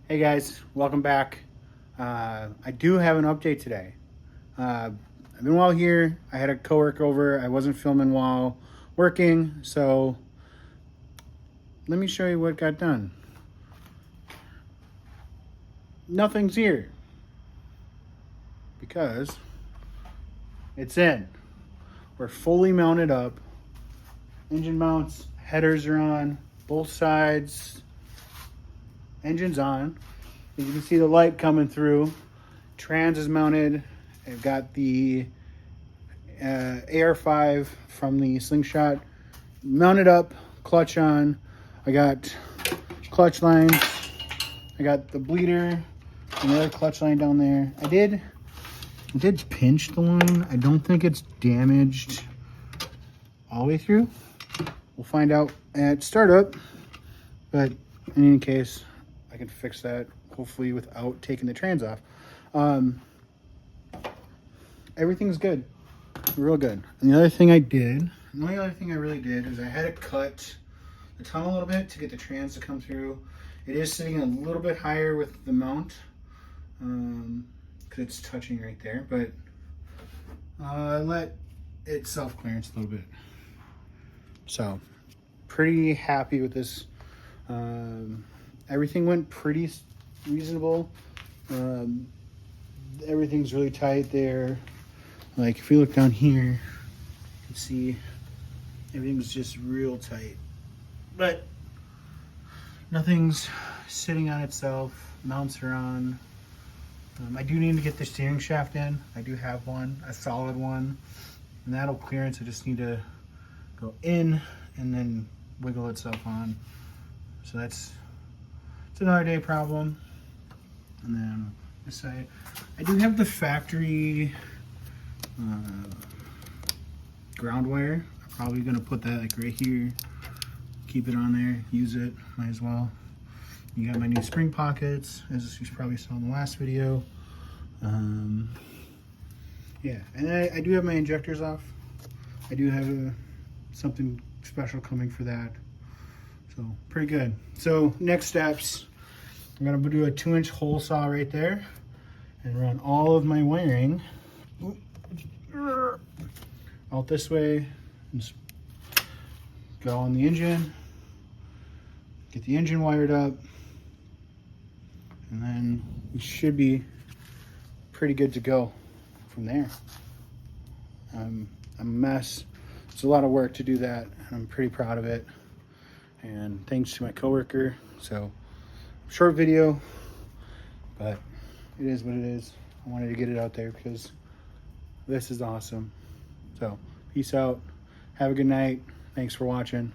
Hey guys, welcome back. I do have an update today. I've been while here. I had a coworker over. I wasn't filming while working, so let me show you what got done. Nothing's here because it's in. We're fully mounted up. Engine mounts, headers are on, both sides. Engine's on. As you can see the light coming through. Trans is mounted. I've got the AR5 from the Slingshot mounted up, clutch on. I got clutch lines. I got the bleeder, another clutch line down there. I did pinch the line. I don't think it's damaged all the way through. We'll find out at startup, but in any case, I can fix that hopefully without taking the trans off. Everything's good, real good. And the only other thing I really did is I had to cut the tunnel a little bit to get the trans to come through. It is sitting a little bit higher with the mount because it's touching right there, but I let it self-clearance a little bit. So pretty happy with this. Everything went pretty reasonable. Everything's really tight there. Like if you look down here, you can see everything's just real tight. But nothing's sitting on itself. Mounts are on. I do need to get the steering shaft in. I do have one, a solid one, and that'll clearance. I just need to go in and then wiggle itself on. So it's another day problem. And then this side, I do have the factory ground wire. I'm probably gonna put that like right here, keep it on there, use it, might as well. You got my new spring pockets, as you probably saw in the last video. Yeah, and I do have my injectors off. I do have something special coming for that. So pretty good. So next steps, I'm gonna do a 2-inch hole saw right there and run all of my wiring out this way and just go on the engine, get the engine wired up, and then we should be pretty good to go from there. I'm a mess. It's a lot of work to do that, and I'm pretty proud of it. And thanks to my coworker. So short video, but it is what it is. I wanted to get it out there because this is awesome. So peace out. Have a good night. Thanks for watching.